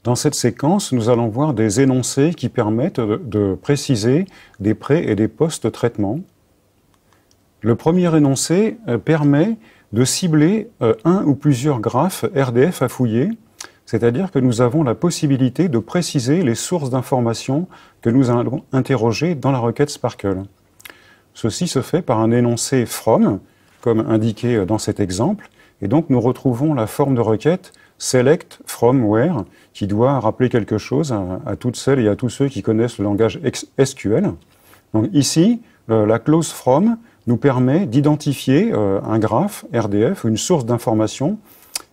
Dans cette séquence, nous allons voir des énoncés qui permettent de préciser des pré- et des post-traitements. Le premier énoncé permet de cibler un ou plusieurs graphes RDF à fouiller, c'est-à-dire que nous avons la possibilité de préciser les sources d'informations que nous allons interroger dans la requête Sparkle. Ceci se fait par un énoncé from, comme indiqué dans cet exemple, et donc nous retrouvons la forme de requête select from where, qui doit rappeler quelque chose à toutes celles et à tous ceux qui connaissent le langage SQL. Donc ici, la clause from nous permet d'identifier un graphe RDF, une source d'information,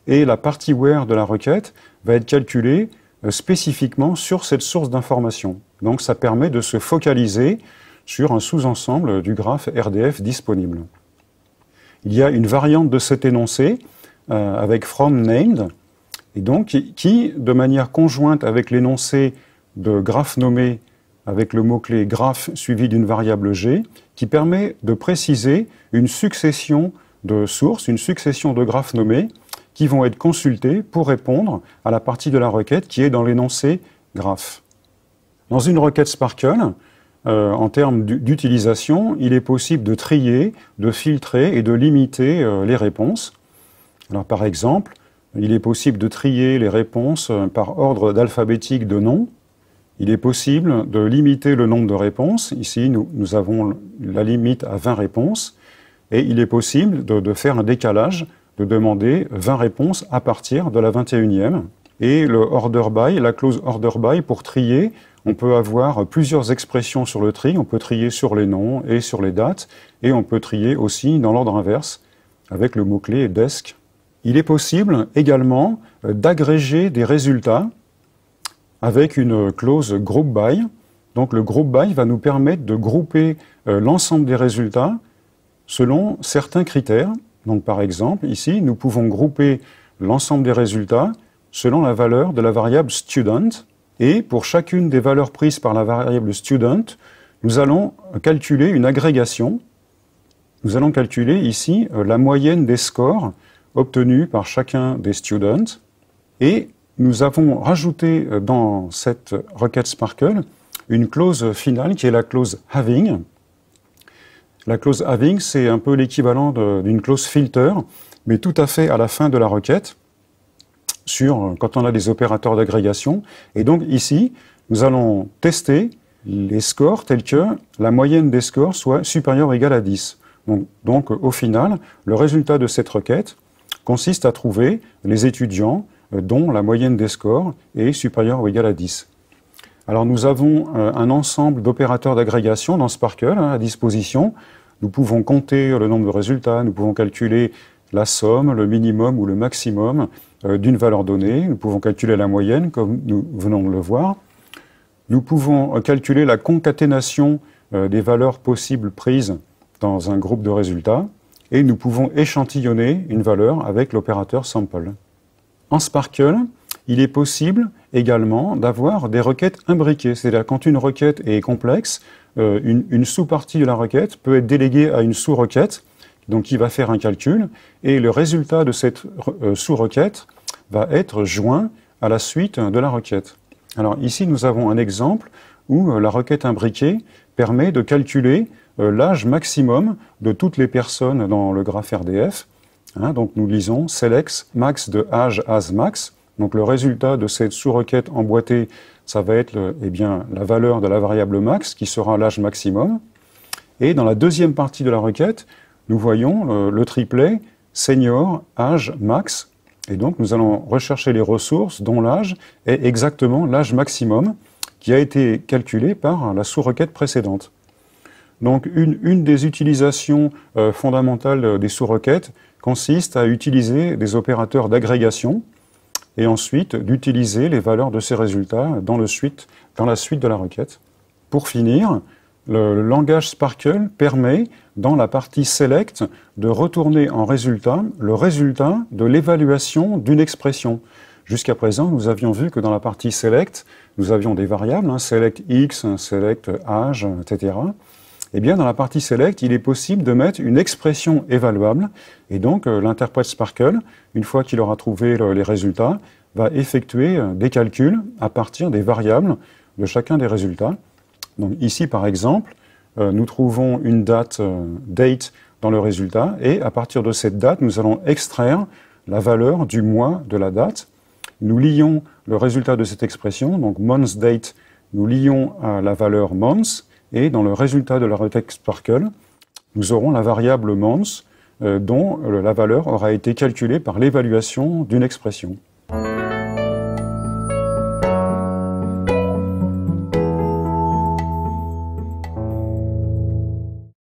et la partie where de la requête va être calculée spécifiquement sur cette source d'information. Donc ça permet de se focaliser sur un sous-ensemble du graphe RDF disponible. Il y a une variante de cet énoncé avec from named, et donc qui, de manière conjointe avec l'énoncé de graphe nommé avec le mot-clé graphe suivi d'une variable g, qui permet de préciser une succession de sources, une succession de graphes nommés, qui vont être consultés pour répondre à la partie de la requête qui est dans l'énoncé graphe. Dans une requête Sparkle, en termes d'utilisation, il est possible de trier, de filtrer et de limiter les réponses. Alors, par exemple, il est possible de trier les réponses par ordre alphabétique de nom. Il est possible de limiter le nombre de réponses. Ici, nous avons la limite à 20 réponses. Et il est possible de faire un décalage, de demander 20 réponses à partir de la 21e. Et le order by, la clause order by, pour trier, on peut avoir plusieurs expressions sur le tri. On peut trier sur les noms et sur les dates. Et on peut trier aussi dans l'ordre inverse, avec le mot-clé desk. Il est possible également d'agréger des résultats avec une clause group by. Donc le group by va nous permettre de grouper l'ensemble des résultats selon certains critères. Donc par exemple, ici, nous pouvons grouper l'ensemble des résultats selon la valeur de la variable student. Et pour chacune des valeurs prises par la variable student, nous allons calculer une agrégation. Nous allons calculer ici la moyenne des scores obtenus par chacun des students. Et nous avons rajouté dans cette requête Sparkle une clause finale qui est la clause having. La clause having, c'est un peu l'équivalent d'une clause filter, mais tout à fait à la fin de la requête, quand on a des opérateurs d'agrégation. Et donc ici, nous allons tester les scores tels que la moyenne des scores soit supérieure ou égale à 10. Donc au final, le résultat de cette requête consiste à trouver les étudiants dont la moyenne des scores est supérieure ou égale à 10. Alors nous avons un ensemble d'opérateurs d'agrégation dans Sparkle à disposition. Nous pouvons compter le nombre de résultats, nous pouvons calculer la somme, le minimum ou le maximum d'une valeur donnée. Nous pouvons calculer la moyenne, comme nous venons de le voir. Nous pouvons calculer la concaténation des valeurs possibles prises dans un groupe de résultats. Et nous pouvons échantillonner une valeur avec l'opérateur sample. En Sparkle, il est possible également d'avoir des requêtes imbriquées. C'est-à-dire quand une requête est complexe, une sous-partie de la requête peut être déléguée à une sous-requête, donc qui va faire un calcul, et le résultat de cette sous-requête va être joint à la suite de la requête. Alors ici, nous avons un exemple où la requête imbriquée permet de calculer l'âge maximum de toutes les personnes dans le graphe RDF. Donc nous lisons select max de âge as max. Donc le résultat de cette sous-requête emboîtée, ça va être la valeur de la variable max, qui sera l'âge maximum. Et dans la deuxième partie de la requête, nous voyons le triplet senior âge max. Et donc nous allons rechercher les ressources dont l'âge est exactement l'âge maximum qui a été calculé par la sous-requête précédente. Donc une des utilisations fondamentales des sous-requêtes consiste à utiliser des opérateurs d'agrégation et ensuite d'utiliser les valeurs de ces résultats dans la suite de la requête. Pour finir, le langage Sparkle permet, dans la partie select, de retourner en résultat le résultat de l'évaluation d'une expression. Jusqu'à présent, nous avions vu que dans la partie select, nous avions des variables, select x, select âge, etc. Eh bien, dans la partie select, il est possible de mettre une expression évaluable. Et donc, l'interprète Sparkle, une fois qu'il aura trouvé les résultats, va effectuer des calculs à partir des variables de chacun des résultats. Donc ici, par exemple, nous trouvons une date, date, dans le résultat, et à partir de cette date, nous allons extraire la valeur du mois de la date. Nous lions le résultat de cette expression, donc month date, nous lions à la valeur month, et dans le résultat de la retext Sparkle, nous aurons la variable month, dont la valeur aura été calculée par l'évaluation d'une expression.